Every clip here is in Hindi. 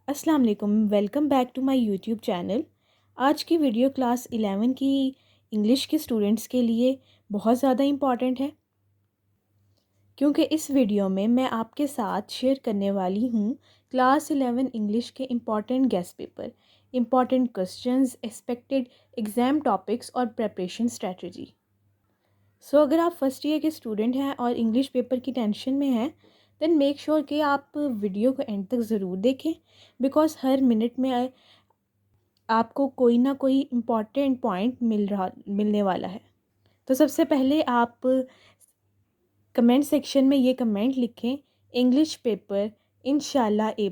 अस्सलाम वालेकुम, welcome back to my YouTube channel. आज की वीडियो क्लास 11 की इंग्लिश के स्टूडेंट्स के लिए बहुत ज़्यादा इम्पॉर्टेंट है, क्योंकि इस वीडियो में मैं आपके साथ शेयर करने वाली हूँ क्लास 11 इंग्लिश के important guest paper, important questions, expected exam topics और प्रिपरेशन स्ट्रेटजी। सो अगर आप फर्स्ट ईयर के स्टूडेंट हैं और इंग्लिश पेपर की टेंशन में हैं, देन मेक श्योर कि आप वीडियो को एंड तक ज़रूर देखें, बिकॉज़ हर मिनट में आपको कोई ना कोई इम्पॉर्टेंट पॉइंट मिलने वाला है। तो सबसे पहले आप कमेंट सेक्शन में ये कमेंट लिखें, इंग्लिश पेपर इंशाल्लाह A+।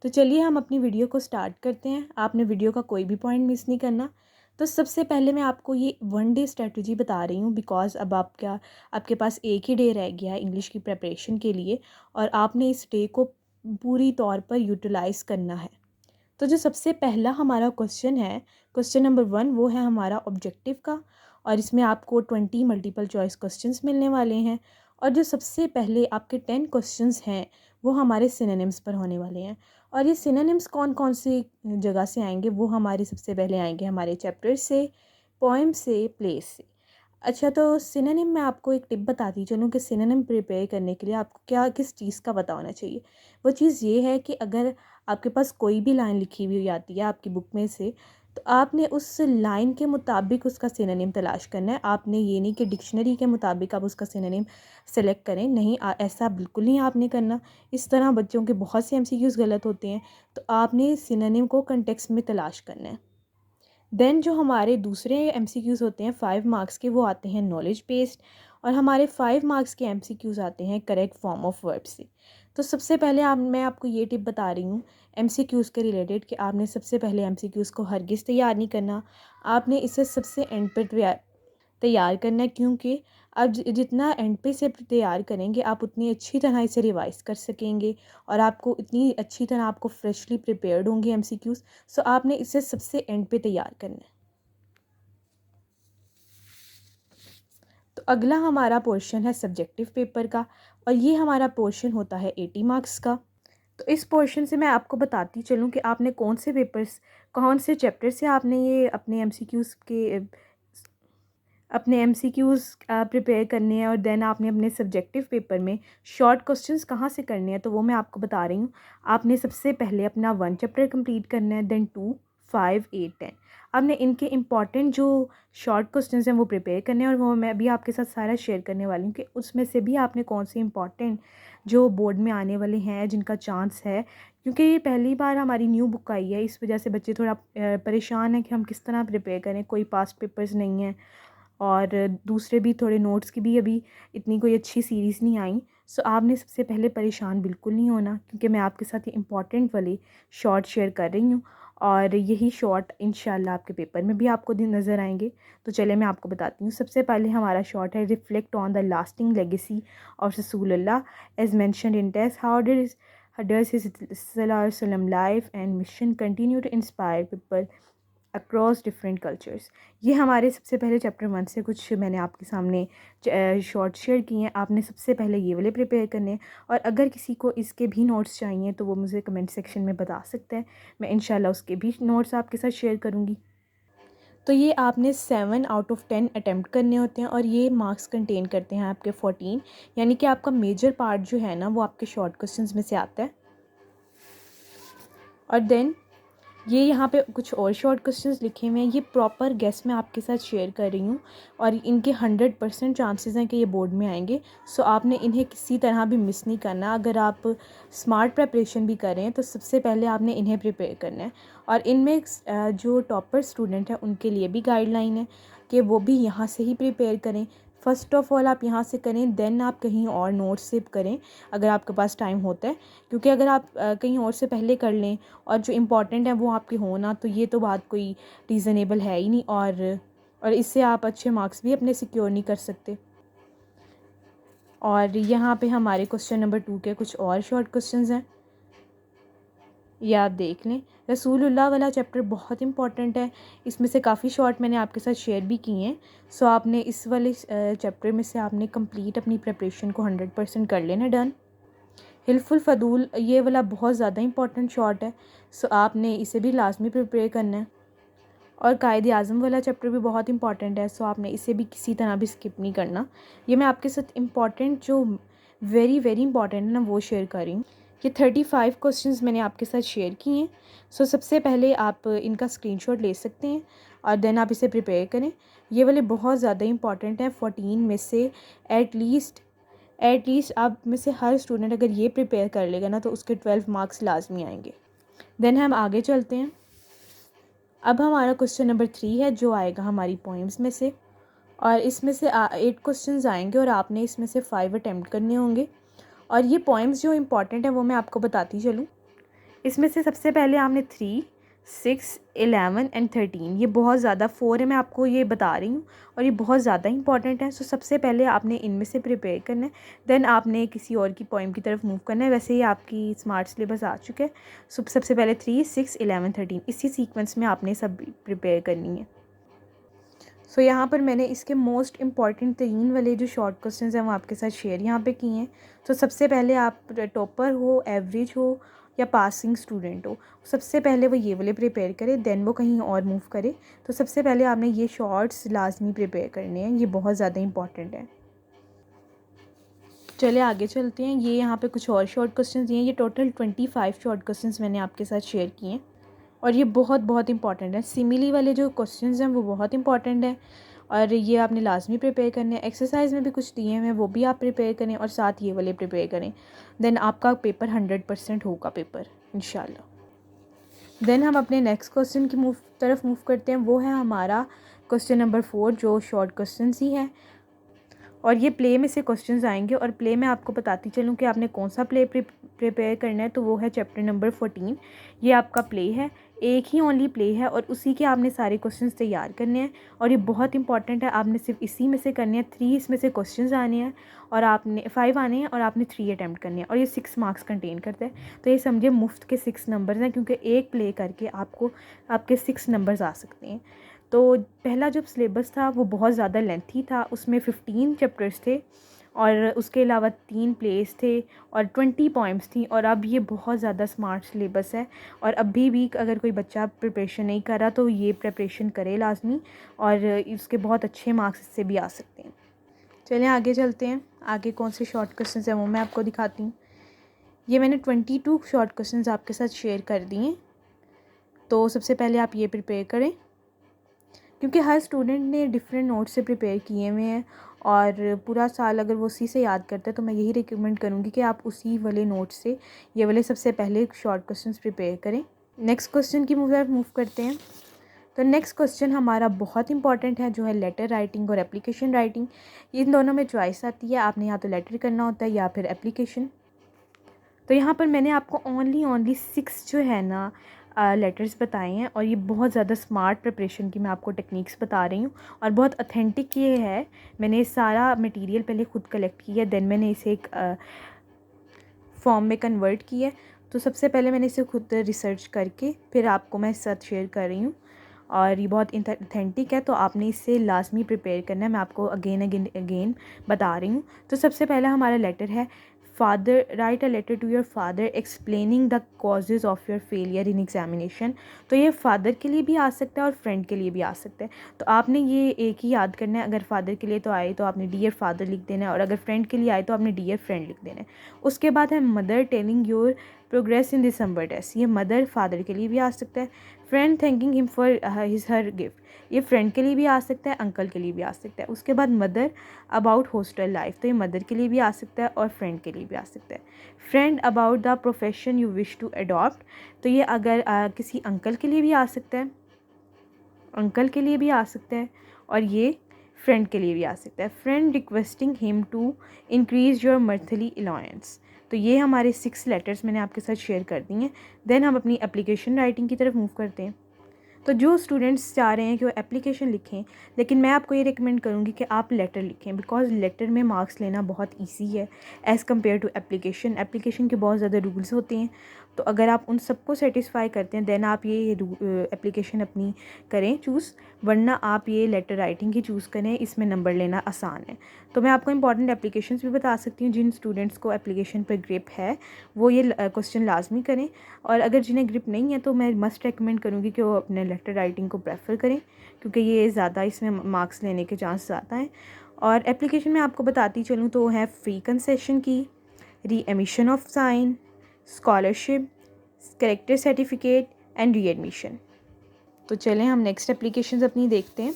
तो चलिए हम अपनी वीडियो को स्टार्ट करते हैं। आपने वीडियो का कोई भी पॉइंट मिस नहीं करना। तो सबसे पहले मैं आपको ये 1 डे स्ट्रेटजी बता रही हूँ, बिकॉज़ अब आपके पास एक ही डे रह गया है इंग्लिश की प्रिपरेशन के लिए और आपने इस डे को पूरी तौर पर यूटिलाइज़ करना है। तो जो सबसे पहला हमारा क्वेश्चन है, क्वेश्चन नंबर 1, वो है हमारा ऑब्जेक्टिव का और इसमें आपको 20 मल्टीपल चॉइस क्वेश्चंस मिलने वाले हैं। और जो सबसे पहले आपके 10 क्वेश्चंस हैं वो हमारे सिनोनिम्स पर होने वाले हैं। और ये सिनोनिम्स कौन कौन से जगह से आएंगे, वो हमारे सबसे पहले आएंगे हमारे चैप्टर से, पोएम से, प्लेस से। अच्छा, तो सिनोनिम मैं आपको एक टिप बताती चलूँ कि सिनोनिम प्रिपेयर करने के लिए आपको किस चीज़ का पता होना चाहिए। वो चीज़ ये है कि अगर आपके पास कोई भी लाइन लिखी हुई आती है आपकी बुक में से, तो आपने उस लाइन के मुताबिक उसका सिनोनिम तलाश करना है। आपने ये नहीं कि डिक्शनरी के मुताबिक आप उसका सिनोनिम सेलेक्ट करें, नहीं, ऐसा बिल्कुल नहीं आपने करना। इस तरह बच्चों के बहुत से MCQs गलत होते हैं। तो आपने सिनोनिम को कंटेक्स्ट में तलाश करना है। देन जो हमारे दूसरे MCQs होते हैं 5 मार्क्स के, वो आते हैं नॉलेज बेस्ड और हमारे 5 मार्क्स के MCQs आते हैं करेक्ट फॉर्म ऑफ वर्ब से। तो सबसे पहले मैं आपको ये टिप बता रही हूँ MCQs के रिलेटेड कि आपने सबसे पहले MCQs को हरगिज़ तैयार नहीं करना। आपने इसे सबसे एंड पर तैयार करना है, क्योंकि आप जितना एंड पे से तैयार करेंगे आप उतनी अच्छी तरह इसे रिवाइज कर सकेंगे और आपको इतनी अच्छी तरह आपको फ्रेशली प्रिपेयर्ड होंगे MCQs। सो आपने इसे सबसे एंड पे तैयार करना है। तो अगला हमारा पोर्शन है सब्जेक्टिव पेपर का और ये हमारा पोर्शन होता है 80 मार्क्स का। तो इस पोर्शन से मैं आपको बताती चलूँ कि आपने कौन से चैप्टर से आपने ये अपने MCQs प्रिपेयर करने हैं और देन आपने अपने सब्जेक्टिव पेपर में शॉर्ट क्वेश्चंस कहाँ से करने हैं, तो वो मैं आपको बता रही हूँ। आपने सबसे पहले अपना 1 चैप्टर कंप्लीट करना है, देन 2, 5, 8, 10। आपने इनके इम्पॉर्टेंट जो शॉर्ट क्वेश्चंस हैं वो प्रिपेयर करने हैं और वो मैं अभी आपके साथ सारा शेयर करने वाली हूँ कि उसमें से भी आपने कौन से इम्पॉर्टेंट जो बोर्ड में आने वाले हैं जिनका चांस है, क्योंकि ये पहली बार हमारी न्यू बुक आई है, इस वजह से बच्चे थोड़ा परेशान हैं कि हम किस तरह प्रिपेयर करें, कोई पास्ट पेपर्स नहीं है और दूसरे भी थोड़े नोट्स की भी अभी इतनी कोई अच्छी सीरीज़ नहीं आई। सो आपने सबसे पहले परेशान बिल्कुल नहीं होना, क्योंकि मैं आपके साथ ये इम्पॉर्टेंट वाली शॉर्ट शेयर कर रही हूँ और यही शॉर्ट इंशाल्लाह आपके पेपर में भी आपको नज़र आएंगे। तो चले मैं आपको बताती हूँ। सबसे पहले हमारा शॉर्ट है, reflect on the lasting legacy of रसूलुल्लाह as mentioned in text, how does his sallallahu life and mission continue to inspire people across different cultures. ये हमारे सबसे पहले चैप्टर 1 से कुछ मैंने आपके सामने शॉर्ट शेयर किए हैं। आपने सबसे पहले ये वाले प्रिपेयर करने हैं और अगर किसी को इसके भी नोट्स चाहिए तो वो मुझे कमेंट सेक्शन में बता सकते हैं, मैं इंशाल्लाह उसके भी नोट्स आपके साथ शेयर करूँगी। तो ये आपने 7 आउट ऑफ 10 अटैम्प्ट करने होते हैं और ये मार्क्स कंटेन करते हैं आपके 14, यानी कि आपका मेजर पार्ट जो है ना वो आपके शॉर्ट क्वेश्चंस में से आता है। और देन ये यहाँ पे कुछ और शॉर्ट क्वेश्चंस लिखे हुए हैं, ये प्रॉपर गेस मैं आपके साथ शेयर कर रही हूँ और इनके 100% चांसेस हैं कि ये बोर्ड में आएंगे। सो आपने इन्हें किसी तरह भी मिस नहीं करना। अगर आप स्मार्ट प्रिपरेशन भी करें तो सबसे पहले आपने इन्हें प्रिपेयर करना है। और इनमें जो टॉपर स्टूडेंट हैं उनके लिए भी गाइडलाइन है कि वो भी यहाँ से ही प्रिपेयर करें। फ़र्स्ट ऑफ़ ऑल आप यहाँ से करें, देन आप कहीं और नोट्स से करें अगर आपके पास टाइम होता है, क्योंकि अगर आप कहीं और से पहले कर लें और जो इम्पॉर्टेंट है वो आपके हो ना, तो ये तो बात कोई रीज़नेबल है ही नहीं और इससे आप अच्छे मार्क्स भी अपने सिक्योर नहीं कर सकते। और यहाँ पे हमारे क्वेश्चन नंबर 2 के कुछ और शॉर्ट क्वेश्चंस हैं, ये आप देख लें। रसूलुल्लाह वाला चैप्टर बहुत इंपॉर्टेंट है, इसमें से काफ़ी शॉर्ट मैंने आपके साथ शेयर भी किए हैं। सो आपने इस वाले चैप्टर में से आपने कंप्लीट अपनी प्रिपरेशन को 100% कर लेना डन। हिल्फुल फदूल ये वाला बहुत ज़्यादा इंपॉर्टेंट शॉर्ट है, सो आपने इसे भी लाजमी प्रिपेयर करना है। और कायद आज़म वाला चैप्टर भी बहुत इंपॉर्टेंट है, सो आपने इसे भी किसी तरह भी स्किप नहीं करना। ये मैं आपके साथ इंपॉर्टेंट जो वेरी वेरी इंपॉर्टेंट है ना वो शेयर कर रही हूँ। ये 35 क्वेश्चंस मैंने आपके साथ शेयर किए हैं। सो सबसे पहले आप इनका स्क्रीनशॉट ले सकते हैं और देन आप इसे प्रिपेयर करें। ये वाले बहुत ज़्यादा इंपॉर्टेंट हैं। 14 में से एटलीस्ट आप में से हर स्टूडेंट अगर ये प्रिपेयर कर लेगा ना तो उसके 12 मार्क्स लाजमी आएंगे। देन हम आगे चलते हैं। अब हमारा क्वेश्चन नंबर 3 है जो आएगा हमारी पोइम्स में से, और इसमें से 8 क्वेश्चंस आएंगे और आपने इसमें से 5 अटैम्प्ट करने होंगे। और ये पोइम्स जो इंपॉर्टेंट है वो मैं आपको बताती चलूँ। इसमें से सबसे पहले आपने 3, 6, 11 एंड 13, ये बहुत ज़्यादा 4 है, मैं आपको ये बता रही हूँ और ये बहुत ज़्यादा इंपॉर्टेंट है। सो सबसे पहले आपने इनमें से प्रिपेयर करना है, देन आपने किसी और की पोइम की तरफ मूव करना है। वैसे ही आपकी स्मार्ट सिलेबस आ चुका है। सो सबसे पहले 3, 6, 11, 13 इसी सीक्वेंस में आपने सब प्रिपेयर करनी है। सो यहाँ पर मैंने इसके मोस्ट इंपॉर्टेंट 3 वाले जो शॉर्ट क्वेश्चंस हैं वो आपके साथ शेयर यहाँ पे किए हैं। तो सबसे पहले आप टॉपर हो, एवरेज हो या पासिंग स्टूडेंट हो, सबसे पहले वो ये वाले प्रिपेयर करे, देन वो कहीं और मूव करे। तो सबसे पहले आपने ये शॉर्ट्स लाजमी प्रिपेयर करने हैं, ये बहुत ज़्यादा इंपॉर्टेंट है। चलिए आगे चलते हैं। ये यहाँ पे कुछ और शॉर्ट क्वेश्चंस दिए हैं। ये टोटल 25 शॉर्ट क्वेश्चंस मैंने आपके साथ शेयर किए हैं और ये बहुत बहुत इंपॉर्टेंट है। सिमिली वाले जो क्वेश्चंस हैं वो बहुत इंपॉर्टेंट है और ये आपने लाजमी प्रिपेयर करने हैं। एक्सरसाइज में भी कुछ दिए हैं वो भी आप प्रिपेयर करें और साथ ये वाले प्रिपेयर करें, देन आपका पेपर 100% होगा पेपर इंशाल्लाह। देन हम अपने नेक्स्ट क्वेश्चन की तरफ मूव करते हैं। वो है हमारा क्वेश्चन नंबर 4 जो शॉर्ट क्वेश्चन ही है और ये प्ले में से क्वेश्चंस आएंगे। और प्ले में आपको बताती चलूँ कि आपने कौन सा प्ले प्रिपेयर करना है। तो वो है चैप्टर नंबर 14, ये आपका प्ले है, एक ही ओनली प्ले है और उसी के आपने सारे क्वेश्चंस तैयार करने हैं और ये बहुत इंपॉर्टेंट है। आपने सिर्फ इसी में से करने हैं। 3 इसमें से क्वेश्चंस आने हैं और आपने 5 आने हैं और आपने 3 अटैम्प्ट करने हैं और ये 6 मार्क्स कंटेन करता है। तो ये समझे मुफ्त के 6 नंबर्स हैं, क्योंकि एक प्ले करके आपको आपके 6 नंबर्स आ सकते हैं। तो पहला जो सिलेबस था वो बहुत ज़्यादा लेंथी था, उसमें 15 चैप्टर्स थे और उसके अलावा 3 प्लेस थे और 20 पॉइंट्स थी। और अब ये बहुत ज़्यादा स्मार्ट सिलेबस है और अभी भी अगर कोई बच्चा प्रिपरेशन नहीं कर रहा तो ये प्रिपरेशन करे लाजमी और इसके बहुत अच्छे मार्क्स इससे भी आ सकते हैं। चलिए आगे चलते हैं। आगे कौन से शॉर्ट क्वेश्चन हैं वो मैं आपको दिखाती हूँ। ये मैंने 22 शॉर्ट क्वेश्चन आपके साथ शेयर कर दिए। तो सबसे पहले आप ये प्रिपेयर करें, क्योंकि हर स्टूडेंट ने डिफरेंट नोट्स से प्रिपेयर किए हुए हैं और पूरा साल अगर वो उसी से याद करता है तो मैं यही रिकमेंड करूँगी कि आप उसी वाले नोट्स से ये वाले सबसे पहले शॉर्ट क्वेश्चंस प्रिपेयर करें। नेक्स्ट क्वेश्चन की मूव करते हैं। तो नेक्स्ट क्वेश्चन हमारा बहुत इंपॉर्टेंट है जो है लेटर राइटिंग और एप्लीकेशन राइटिंग। इन दोनों में चॉइस आती है, आपने या तो लेटर करना होता है या फिर एप्लीकेशन। तो यहाँ पर मैंने आपको ओनली 6 जो है ना लेटर्स बताए हैं और ये बहुत ज़्यादा स्मार्ट प्रिपरेशन की मैं आपको टेक्निक्स बता रही हूँ और बहुत ऑथेंटिक ये है। मैंने सारा मटेरियल पहले ख़ुद कलेक्ट किया, देन मैंने इसे एक फॉर्म में कन्वर्ट किया। तो सबसे पहले मैंने इसे खुद रिसर्च करके फिर आपको मैं साथ शेयर कर रही हूँ और ये बहुत ऑथेंटिक है, तो आपने इससे लाजमी प्रिपेयर करना है। मैं आपको अगेन बता रही हूँ। तो सबसे पहला हमारा लेटर है, father, write a letter to your father explaining the causes of your failure in examination. तो ये फादर के लिए भी आ सकता है और फ्रेंड के लिए भी आ सकता है। तो आपने ये एक ही याद करना है। अगर फादर के लिए तो आए तो आपने डियर फादर लिख देना है और अगर फ्रेंड के लिए आए तो आपने डियर फ्रेंड लिख देना है। उसके बाद है mother telling your progress in December test. ये मदर फादर के लिए भी आ सकता है। Friend thanking him for her gift, ये फ्रेंड के लिए भी आ सकता है, अंकल के लिए भी आ सकता है। उसके बाद मदर अबाउट हॉस्टल लाइफ, तो ये मदर के लिए भी आ सकता है और फ्रेंड के लिए भी आ सकता है। Friend about the profession you wish to adopt, तो ये अगर किसी अंकल के लिए भी आ सकता है, अंकल के लिए भी आ सकता है और ये फ्रेंड के लिए भी आ सकता है। Friend requesting him to increase your monthly allowance, तो ये हमारे 6 लेटर्स मैंने आपके साथ शेयर कर दिए हैं। देन हम अपनी एप्लीकेशन राइटिंग की तरफ मूव करते हैं। तो जो स्टूडेंट्स चाह रहे हैं कि वो एप्लीकेशन लिखें, लेकिन मैं आपको ये रिकमेंड करूँगी कि आप लेटर लिखें, बिकॉज़ लेटर में मार्क्स लेना बहुत इजी है as compare to application. Application के बहुत ज़्यादा रूल्स होते हैं तो अगर आप उन सबको सेटिस्फाई करते हैं देन आप ये एप्लीकेशन अपनी करें चूज़, वरना आप ये लेटर राइटिंग ही चूज़ करें, इसमें नंबर लेना आसान है। तो मैं आपको इंपॉर्टेंट एप्लीकेशंस भी बता सकती हूँ। जिन स्टूडेंट्स को एप्लीकेशन पर ग्रिप है वो ये क्वेश्चन लाजमी करें, और अगर जिन्हें ग्रिप नहीं है तो मैं मस्ट रेकमेंड करूँगी कि वो अपने लेटर राइटिंग को प्रेफर करें, क्योंकि ये ज़्यादा इसमें मार्क्स लेने के चांस ज़्यादा हैं। और एप्लीकेशन में आपको बताती चलूँ तो है फ्री कंसेशन की, री emission of sine, scholarship, character certificate and re admission. तो चलें हम नेक्स्ट एप्लीकेशंस अपनी देखते हैं।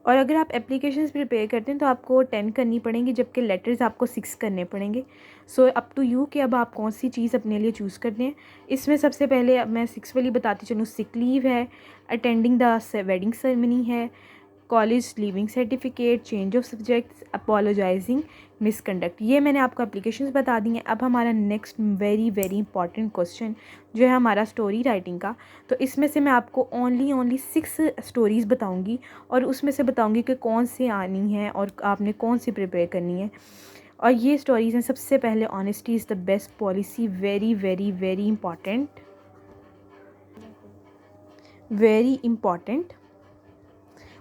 और अगर आप एप्लीकेशंस प्रिपेयर करते हैं तो आपको 10 करनी पड़ेंगी, जबकि लेटर्स आपको 6 करने पड़ेंगे। सो अप टू यू कि अब आप कौन सी चीज़ अपने लिए चूज़ करते हैं। इसमें सबसे पहले अब मैं 6 वाली बताती चलूँ, सिक लीव है, अटेंडिंग द वेडिंग सेरेमनी है, college leaving certificate, change of subjects, apologising, misconduct. ये मैंने आपको एप्लीकेशंस बता दी हैं। अब हमारा next very very important question जो है हमारा स्टोरी राइटिंग का। तो इसमें से मैं आपको ओनली 6 स्टोरीज़ बताऊंगी और उसमें से बताऊंगी कि कौन सी आनी है और आपने कौन सी प्रिपेयर करनी है। और ये स्टोरीज़ हैं, सबसे पहले honesty is the best policy, very very very important, very important.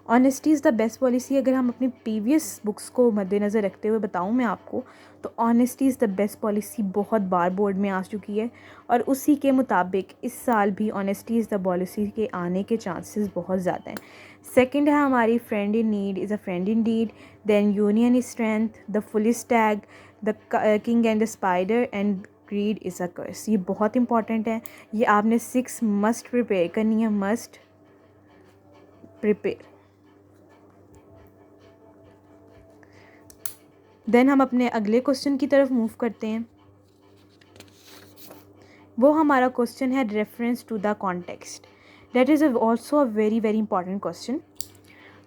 Honesty is the best policy अगर हम अपनी प्रीवियस बुक्स को मद्देनज़र रखते हुए बताऊं मैं आपको, तो honesty is the best policy बहुत बार बोर्ड में आ चुकी है, और उसी के मुताबिक इस साल भी ऑनेस्टी इज़ द पॉलिसी के आने के चांसेस बहुत ज़्यादा हैं। सेकंड है हमारी friend in need is a friend in deed, then union is strength, the foolish tag, the king and the spider and greed is a curse. ये बहुत इंपॉर्टेंट है, ये आपने 6 मस्ट प्रिपेयर करनी है, मस्ट प्रिपेयर। देन हम अपने अगले क्वेश्चन की तरफ मूव करते हैं। वो हमारा क्वेश्चन है reference to the context, that is also a very very important question.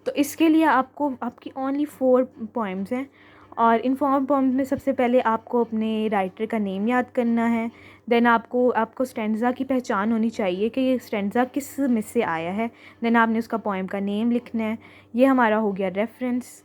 तो इसके लिए आपको आपकी ओनली 4 पोइम्स हैं, और इन 4 पोइम्स में सबसे पहले आपको अपने राइटर का नेम याद करना है। देन आपको स्टैंजा की पहचान होनी चाहिए कि ये स्टैंजा किस में से आया है। देन आपने उसका पोइम का नेम लिखना है। ये हमारा हो गया रेफरेंस।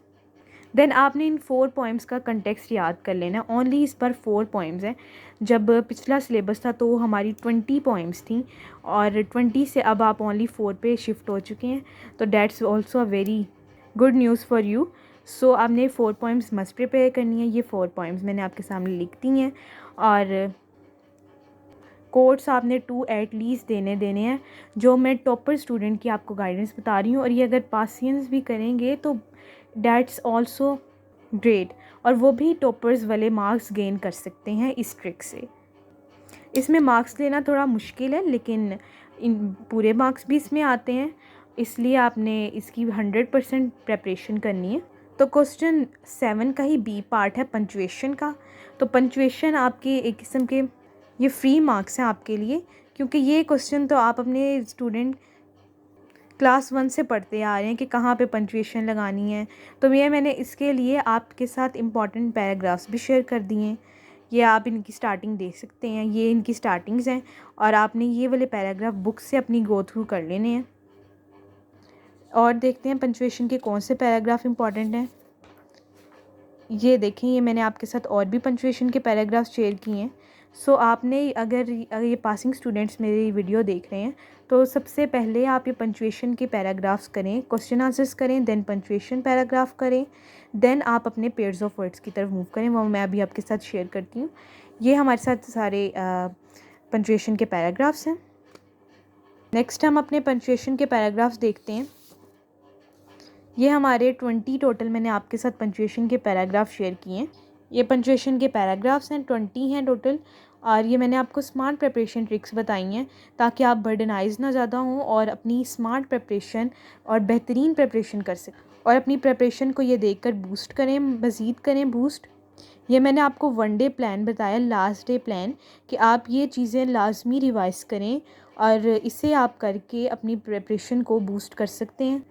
देन आपने इन 4 पोइम्स का कंटेक्स्ट याद कर लेना। ओनली इस पर 4 पोइम्स हैं। जब पिछला सिलेबस था तो हमारी 20 पोइम्स थी, और 20 से अब आप ओनली 4 पे शिफ्ट हो चुके हैं। तो that's also a very good news for you. So आपने 4 पोइम्स मस्ट प्रिपेयर करनी है। ये 4 पोइम्स मैंने आपके सामने लिख दी हैं, और कोर्स आपने 2 एटलीस्ट देने हैं। जो मैं टॉपर स्टूडेंट की आपको गाइडेंस बता रही हूँ, और ये अगर पासियंस भी करेंगे तो डैट्स ऑल्सो ग्रेट, और वो भी टॉपर्स वाले मार्क्स गेन कर सकते हैं इस ट्रिक से। इसमें मार्क्स लेना थोड़ा मुश्किल है, लेकिन इन पूरे मार्क्स भी इसमें आते हैं, इसलिए आपने इसकी 100% प्रेपरेशन करनी है। तो क्वेश्चन 7 का ही बी पार्ट है पंचुएशन का। तो पंचुएशन आपके एक किस्म के ये फ्री मार्क्स हैं आपके लिए, क्योंकि ये क्वेश्चन तो आप अपने स्टूडेंट क्लास 1 से पढ़ते आ रहे हैं कि कहाँ पे पंचुएशन लगानी है। तो मैंने इसके लिए आपके साथ इम्पॉर्टेंट पैराग्राफ्स भी शेयर कर दिए हैं। ये आप इनकी स्टार्टिंग देख सकते हैं, ये इनकी स्टार्टिंग्स हैं, और आपने ये वाले पैराग्राफ बुक से अपनी गो थ्रू कर लेने हैं। और देखते हैं पंचुएशन के कौन से पैराग्राफ इम्पॉर्टेंट हैं। ये देखें, ये मैंने आपके साथ और भी पंचुएशन के पैराग्राफ शेयर किए हैं। सो आपने अगर ये पासिंग स्टूडेंट्स मेरी वीडियो देख रहे हैं तो सबसे पहले आप ये पंचुएशन के पैराग्राफ्स करें, क्वेश्चन आंसर्स करें, देन पंचुएशन पैराग्राफ करें, देन आप अपने पेयर्स ऑफ वर्ड्स की तरफ मूव करें। वो मैं अभी आपके साथ शेयर करती हूँ। ये हमारे साथ सारे पंचुएशन के पैराग्राफ्स हैं। नेक्स्ट हम अपने पंचुएशन के पैराग्राफ्स देखते हैं। ये हमारे 20 टोटल मैंने आपके साथ पंचुएशन के पैराग्राफ शेयर किए हैं। ये पंचुएशन के पैराग्राफ्स हैं, 20 हैं टोटल, और ये मैंने आपको स्मार्ट प्रिपरेशन ट्रिक्स बताई हैं ताकि आप बर्डनाइज ना ज़्यादा हों और अपनी स्मार्ट प्रिपरेशन और बेहतरीन प्रिपरेशन कर सकें, और अपनी प्रिपरेशन को ये देखकर बूस्ट करें, मज़ीद करें बूस्ट। ये मैंने आपको 1 डे प्लान बताया, लास्ट डे प्लान, कि आप ये चीज़ें लाजमी रिवाइज़ करें और इसे आप करके अपनी प्रिपरेशन को बूस्ट कर सकते हैं।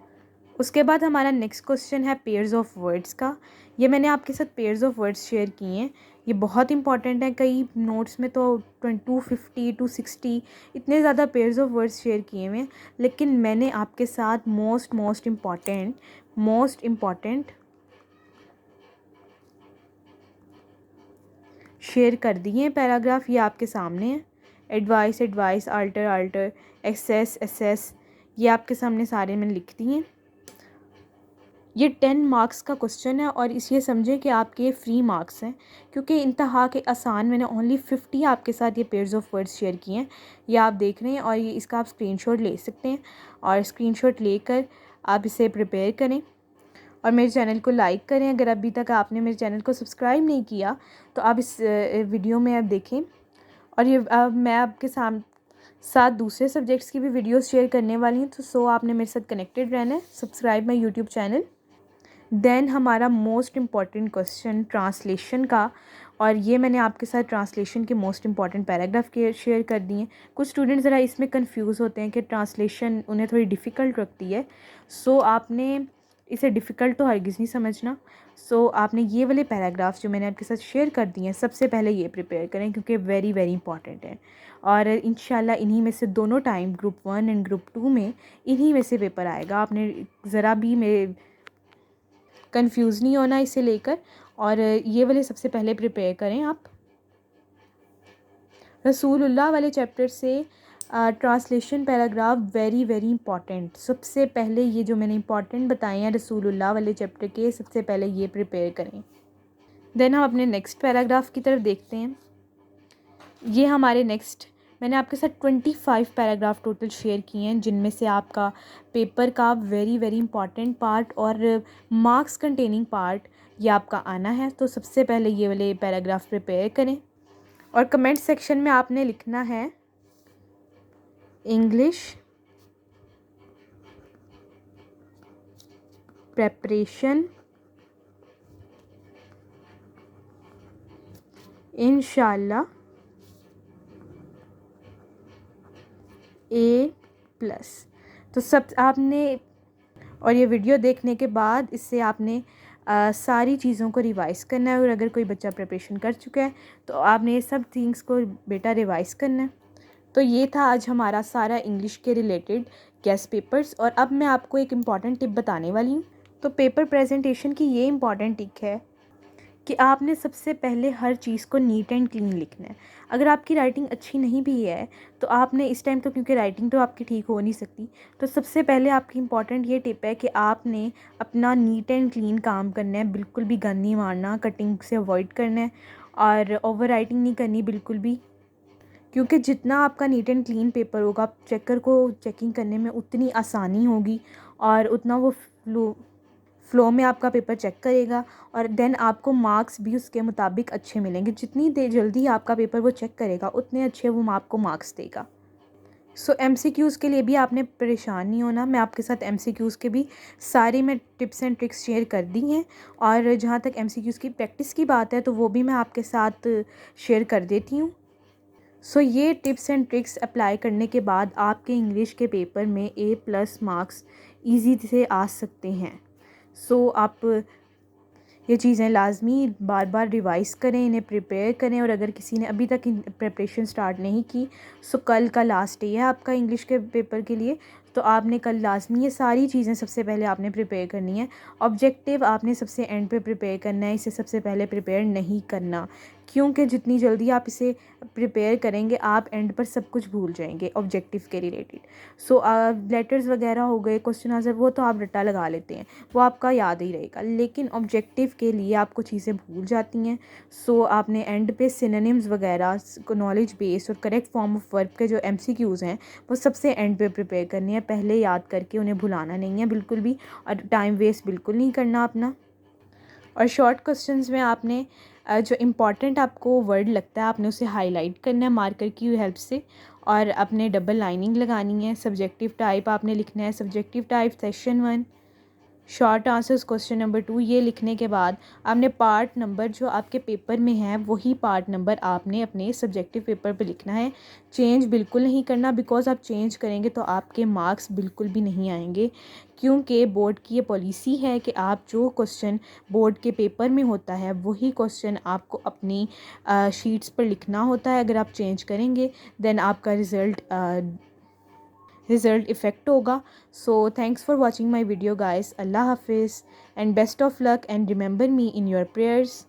उसके बाद हमारा नेक्स्ट क्वेश्चन है पेयर्स ऑफ वर्ड्स का। ये मैंने आपके साथ पेयर्स ऑफ वर्ड्स शेयर किए हैं। ये बहुत इंपॉर्टेंट है, कई नोट्स में तो 250 260 इतने ज़्यादा पेयर्स ऑफ वर्ड्स शेयर किए हुए हैं, लेकिन मैंने आपके साथ मोस्ट इम्पॉर्टेंट शेयर कर दिए हैं पैराग्राफ, ये आपके सामने है। Advice advice, alter alter, access assess, ये आपके सामने सारे मैंने लिख दिए हैं। ये 10 मार्क्स का क्वेश्चन है और इसे समझें कि आपके फ्री मार्क्स हैं, क्योंकि इंतहा के आसान मैंने ओनली 50 आपके साथ ये पेयर्स ऑफ वर्ड्स शेयर किए हैं। ये आप देख रहे हैं और ये इसका आप स्क्रीनशॉट ले सकते हैं और स्क्रीनशॉट लेकर आप इसे प्रिपेयर करें और मेरे चैनल को लाइक करें। अगर अभी तक आपने मेरे चैनल को सब्सक्राइब नहीं किया तो आप इस वीडियो में आप देखें। और ये अब मैं आपके साथ दूसरे सब्जेक्ट्स की भी वीडियोस शेयर करने वाली हूँ, तो आपने मेरे साथ कनेक्टेड रहना है। Subscribe my YouTube channel. Then हमारा मोस्ट इम्पॉर्टेंट क्वेश्चन ट्रांसलेशन का, और ये मैंने आपके साथ ट्रांसलेशन के मोस्ट इम्पॉर्टेंट पैराग्राफ के शेयर कर दिए हैं। कुछ स्टूडेंट्स ज़रा इसमें कंफ्यूज होते हैं कि ट्रांसलेशन उन्हें थोड़ी डिफ़िकल्ट लगती है। आपने इसे डिफ़िकल्ट तो हरगिज़ नहीं समझना। आपने ये वाले पैराग्राफ्स जो मैंने आपके साथ शेयर कर दिए हैं, सबसे पहले ये प्रिपेयर करें, क्योंकि वेरी वेरी इंपॉर्टेंट है। और इंशाल्लाह इन्हीं में से दोनों टाइम ग्रुप 1 एंड ग्रुप 2 में इन्हीं में से पेपर आएगा। आपने ज़रा भी मेरे कंफ्यूज नहीं होना इसे लेकर, और ये वाले सबसे पहले प्रिपेयर करें आप। रसूलुल्लाह वाले चैप्टर से translation paragraph very very important. सबसे पहले ये जो मैंने इंपॉर्टेंट बताए हैं रसूलुल्लाह वाले चैप्टर के, सबसे पहले ये प्रिपेयर करें। देन हम अपने नेक्स्ट पैराग्राफ की तरफ देखते हैं। ये हमारे नेक्स्ट, मैंने आपके साथ 25 पैराग्राफ टोटल शेयर किए हैं, जिनमें से आपका पेपर का वेरी वेरी इंपॉर्टेंट पार्ट और मार्क्स कंटेनिंग पार्ट ये आपका आना है। तो सबसे पहले ये वाले पैराग्राफ प्रिपेयर करें और कमेंट सेक्शन में आपने लिखना है इंग्लिश प्रेपरेशन इंशाल्लाह A+। तो सब आपने, और ये वीडियो देखने के बाद इससे आपने सारी चीज़ों को रिवाइज़ करना है। और अगर कोई बच्चा प्रिपरेशन कर चुका है तो आपने ये सब थिंग्स को बेटा रिवाइज़ करना है। तो ये था आज हमारा सारा इंग्लिश के रिलेटेड गेस्ट पेपर्स। और अब मैं आपको एक इम्पॉर्टेंट टिप बताने वाली हूँ। तो पेपर प्रेजेंटेशन की ये इम्पॉर्टेंट टिप है कि आपने सबसे पहले हर चीज़ को नीट एंड क्लीन लिखना है। अगर आपकी राइटिंग अच्छी नहीं भी है तो आपने इस टाइम, तो क्योंकि राइटिंग तो आपकी ठीक हो नहीं सकती, तो सबसे पहले आपकी इम्पॉर्टेंट ये टिप है कि आपने अपना नीट एंड क्लीन काम करना है। बिल्कुल भी गंद नहीं मारना, कटिंग से अवॉइड करना है और ओवर राइटिंग नहीं करनी बिल्कुल भी, क्योंकि जितना आपका नीट एंड क्लीन पेपर होगा चेकर को चेकिंग करने में उतनी आसानी होगी और उतना वो फ़्लो में आपका पेपर चेक करेगा और देन आपको मार्क्स भी उसके मुताबिक अच्छे मिलेंगे। जितनी जल्दी आपका पेपर वो चेक करेगा उतने अच्छे वो आपको मार्क्स देगा। MCQs के लिए भी आपने परेशान नहीं होना। मैं आपके साथ MCQs के भी सारी मैं टिप्स एंड ट्रिक्स शेयर कर दी हैं, और जहाँ तक MCQs की प्रैक्टिस की बात है तो वो भी मैं आपके साथ शेयर कर देती हूँ। ये टिप्स एंड ट्रिक्स अप्लाई करने के बाद आपके इंग्लिश के पेपर में A+ मार्क्स ईजी से आ सकते हैं। आप ये चीज़ें लाजमी बार बार रिवाइज़ करें, इन्हें प्रिपेयर करें। और अगर किसी ने अभी तक प्रिपरेशन स्टार्ट नहीं की, कल का लास्ट डे है आपका इंग्लिश के पेपर के लिए, तो आपने कल लाजमी ये सारी चीज़ें सबसे पहले आपने प्रिपेयर करनी है। ऑब्जेक्टिव आपने सबसे एंड पे प्रिपेयर करना है, इसे सबसे पहले प्रिपेयर नहीं करना, क्योंकि जितनी जल्दी आप इसे प्रिपेयर करेंगे आप एंड पर सब कुछ भूल जाएंगे ऑब्जेक्टिव के रिलेटेड। लेटर्स वगैरह हो गए, क्वेश्चन आंसर, वो तो आप रट्टा लगा लेते हैं, वो आपका याद ही रहेगा, लेकिन ऑब्जेक्टिव के लिए आपको चीज़ें भूल जाती हैं। आपने एंड पे सिनोनिम्स वगैरह, नॉलेज बेस और करेक्ट फॉर्म ऑफ वर्ब के जो MCQs हैं वो सबसे एंड पे प्रिपेयर करनी है, पहले याद करके उन्हें भुलाना नहीं है बिल्कुल भी, और टाइम वेस्ट बिल्कुल नहीं करना अपना। और शॉर्ट क्वेश्चंस में आपने जो इम्पॉर्टेंट आपको वर्ड लगता है आपने उसे हाईलाइट करना है मार्कर की हेल्प से, और अपने डबल लाइनिंग लगानी है। सब्जेक्टिव टाइप आपने लिखना है, subjective type session 1, short answers question number 2। ये लिखने के बाद आपने पार्ट नंबर जो आपके पेपर में है वही पार्ट नंबर आपने अपने सब्जेक्टिव पेपर पे लिखना है। चेंज बिल्कुल नहीं करना, बिकॉज़ आप चेंज करेंगे तो आपके मार्क्स बिल्कुल भी नहीं आएंगे, क्योंकि बोर्ड की ये पॉलिसी है कि आप जो क्वेश्चन बोर्ड के पेपर में होता है वही क्वेश्चन आपको अपनी शीट्स पर लिखना होता है। अगर आप चेंज करेंगे देन आपका रिज़ल्ट इफ़ेक्ट होगा। Thanks for watching my video guys. अल्लाह हाफिज़ and best of luck and remember me in your prayers.